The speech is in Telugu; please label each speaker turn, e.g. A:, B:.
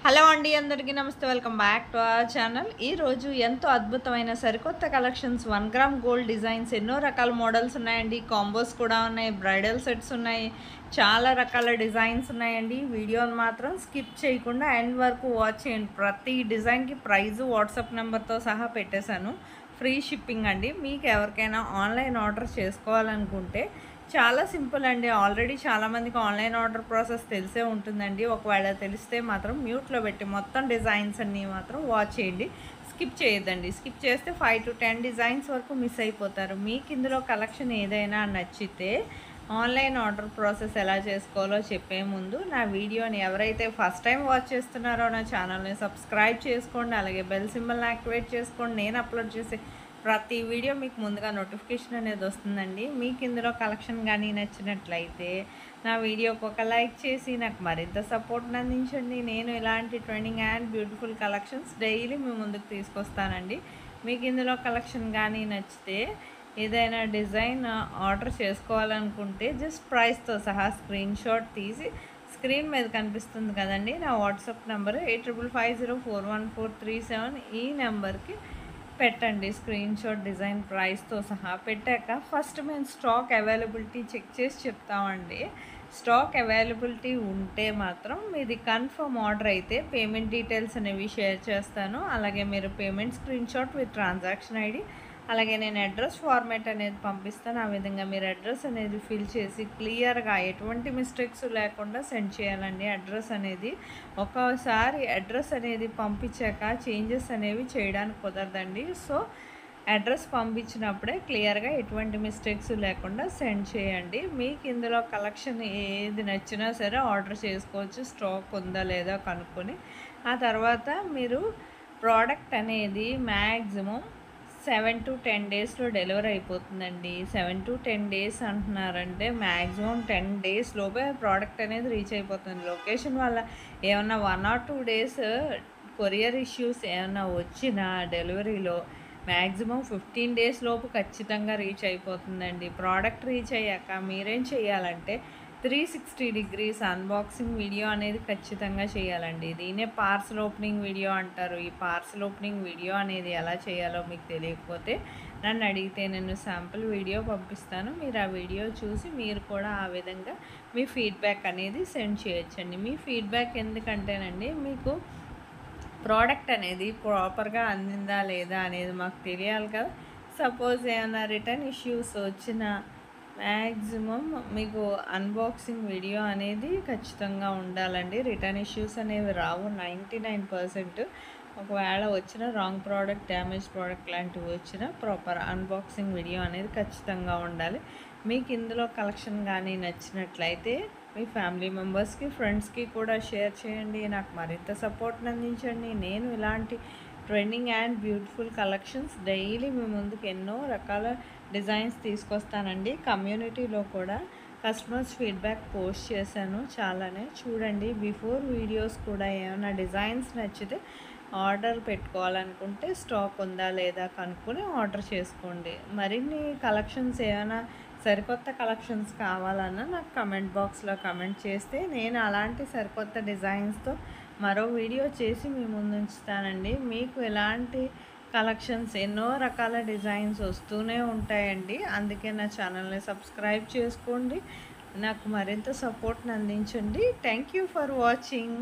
A: హలో అండి, అందరికీ నమస్తే. Welcome back to our channel. ఈరోజు ఎంతో అద్భుతమైన సరికొత్త కలెక్షన్స్ 1 గ్రామ్ గోల్డ్ డిజైన్స్ ఎన్నో రకాల మోడల్స్ ఉన్నాయండి. కాంబోస్ కూడా ఉన్నాయి, బ్రైడల్ సెట్స్ ఉన్నాయి, చాలా రకాల డిజైన్స్ ఉన్నాయండి. వీడియోని మాత్రం స్కిప్ చేయకుండా ఎండ్ వరకు వాచ్ చేయండి. ప్రతి డిజైన్కి ప్రైజు వాట్సాప్ నెంబర్తో సహా పెట్టేశాను. ఫ్రీ షిప్పింగ్ అండి. మీకు ఎవరికైనా ఆన్లైన్ ఆర్డర్ చేసుకోవాలనుకుంటే చాలా సింపుల్ అండి. ఆల్రెడీ చాలామందికి ఆన్లైన్ ఆర్డర్ ప్రాసెస్ తెలిసే ఉంటుందండి. ఒకవేళ తెలిస్తే మాత్రం మ్యూట్లో పెట్టి మొత్తం డిజైన్స్ అన్నీ మాత్రం వాచ్ చేయండి, స్కిప్ చేయొద్దండి. స్కిప్ చేస్తే 5 to 10 డిజైన్స్ వరకు మిస్ అయిపోతారు. మీకు ఇందులో కలెక్షన్ ఏదైనా నచ్చితే ఆన్లైన్ ఆర్డర్ ప్రాసెస్ ఎలా చేసుకోవాలో చెప్పే ముందు నా వీడియోని ఎవరైతే ఫస్ట్ టైం వాచ్ చేస్తున్నారో నా ఛానల్ని సబ్స్క్రైబ్ చేసుకోండి. అలాగే బెల్ సింబల్ని యాక్టివేట్ చేసుకోండి. నేను అప్లోడ్ చేసే ప్రతి వీడియో మీకు ముందుగా నోటిఫికేషన్ అనేది వస్తుందండి. మీకు ఇందులో కలెక్షన్ కానీ నచ్చినట్లయితే నా వీడియోకి ఒక లైక్ చేసి నాకు మరింత సపోర్ట్ని అందించండి. నేను ఇలాంటి trending and beautiful collections daily మీ ముందుకు తీసుకొస్తానండి. మీకు ఇందులో కలెక్షన్ కానీ నచ్చితే ఏదైనా డిజైన్ ఆర్డర్ చేసుకోవాలనుకుంటే జస్ట్ ప్రైస్తో సహా స్క్రీన్ షాట్ తీసి స్క్రీన్ మీద కనిపిస్తుంది కదండి నా వాట్సాప్ నెంబర్ 8550414337. ఈ నెంబర్కి పెట్టండి స్క్రీన్ షాట్, డిజైన్ ప్రైస్తో సహా. పెట్టాక ఫస్ట్ మేము స్టాక్ అవైలబిలిటీ చెక్ చేసి చెప్తామండి. స్టాక్ అవైలబిలిటీ ఉంటే మాత్రం మీది కన్ఫర్మ్ ఆర్డర్ అయితే పేమెంట్ డీటెయిల్స్ అనేవి షేర్ చేస్తాను. అలాగే మీరు payment screen shot with transaction ID, అలాగే నేను అడ్రస్ ఫార్మాట్ అనేది పంపిస్తాను. ఆ విధంగా మీరు అడ్రస్ అనేది ఫిల్ చేసి క్లియర్గా ఎటువంటి మిస్టేక్స్ లేకుండా సెండ్ చేయాలండి. అడ్రస్ అనేది ఒక్కోసారి అడ్రస్ అనేది పంపించాక చేంజెస్ అనేవి చేయడానికి కుదరదండి. సో అడ్రస్ పంపించినప్పుడే క్లియర్గా ఎటువంటి మిస్టేక్స్ లేకుండా సెండ్ చేయండి. మీకు ఇందులో కలెక్షన్ ఏది నచ్చినా సరే ఆర్డర్ చేసుకోవచ్చు, స్టాక్ ఉందా లేదా కనుక్కొని. ఆ తర్వాత మీరు ప్రోడక్ట్ అనేది మ్యాక్సిమం 7 to 10 డేస్లో డెలివరీ అయిపోతుందండి. 7 to 10 డేస్ అంటున్నారంటే మ్యాక్సిమం 10 డేస్ లోపే ప్రోడక్ట్ అనేది రీచ్ అయిపోతుంది. లొకేషన్ వల్ల ఏమన్నా 1 or 2 డేస్ కొరియర్ ఇష్యూస్ ఏమన్నా వచ్చినా డెలివరీలో మ్యాక్సిమం 15 డేస్ లోపు ఖచ్చితంగా రీచ్ అయిపోతుందండి. ప్రోడక్ట్ రీచ్ అయ్యాక మీరేం చేయాలంటే 360 degrees అన్బాక్సింగ్ వీడియో అనేది ఖచ్చితంగా చేయాలండి. దీనే పార్సల్ ఓపెనింగ్ వీడియో అంటారు. ఈ పార్సల్ ఓపెనింగ్ వీడియో అనేది ఎలా చేయాలో మీకు తెలియకపోతే నన్ను అడిగితే నేను శాంపుల్ వీడియో పంపిస్తాను. మీరు ఆ వీడియో చూసి మీరు కూడా ఆ విధంగా మీ ఫీడ్బ్యాక్ అనేది సెండ్ చేయొచ్చండి. మీ ఫీడ్బ్యాక్ ఎందుకంటేనండి మీకు ప్రోడక్ట్ అనేది ప్రాపర్గా అందిందా లేదా అనేది మాకు తెలియాలి కదా. సపోజ్ ఏమైనా రిటర్న్ ఇష్యూస్ వచ్చినా మ్యాక్సిమం మీకు అన్బాక్సింగ్ వీడియో అనేది ఖచ్చితంగా ఉండాలండి. రిటర్న్ ఇష్యూస్ అనేవి రావు 99%. ఒకవేళ వచ్చిన రాంగ్ ప్రోడక్ట్, డ్యామేజ్ ప్రోడక్ట్ లాంటివి వచ్చినా ప్రాపర్ అన్బాక్సింగ్ వీడియో అనేది ఖచ్చితంగా ఉండాలి. మీకు ఇందులో కలెక్షన్ కానీ నచ్చినట్లయితే మీ ఫ్యామిలీ మెంబర్స్కి, ఫ్రెండ్స్కి కూడా షేర్ చేయండి. నాకు మరింత సపోర్ట్ని అందించండి. నేను ఇలాంటి trending and beautiful collections daily మీ ముందుకు ఎన్నో రకాల డిజైన్స్ తీసుకొస్తానండి. కమ్యూనిటీలో కూడా కస్టమర్స్ ఫీడ్బ్యాక్ పోస్ట్ చేశాను చాలానే, చూడండి. బిఫోర్ వీడియోస్ కూడా ఏమైనా డిజైన్స్ నచ్చితే ఆర్డర్ పెట్టుకోవాలనుకుంటే స్టాక్ ఉందా లేదా కనుక్కొని ఆర్డర్ చేసుకోండి. మరిన్ని కలెక్షన్స్ ఏమైనా సరికొత్త కలెక్షన్స్ కావాలన్నా నాకు కమెంట్ బాక్స్లో కమెంట్ చేస్తే నేను అలాంటి సరికొత్త డిజైన్స్తో మరో వీడియో చేసి మీ ముందు ఉంచుతానండి. మీకు ఎలాంటి కలెక్షన్స్ ఎన్నో రకాల డిజైన్స్ వస్తూనే ఉంటాయండి. అందుకే నా ఛానల్ని సబ్స్క్రైబ్ చేసుకోండి, నాకు మరింత సపోర్ట్ని అందించండి. Thank you for watching.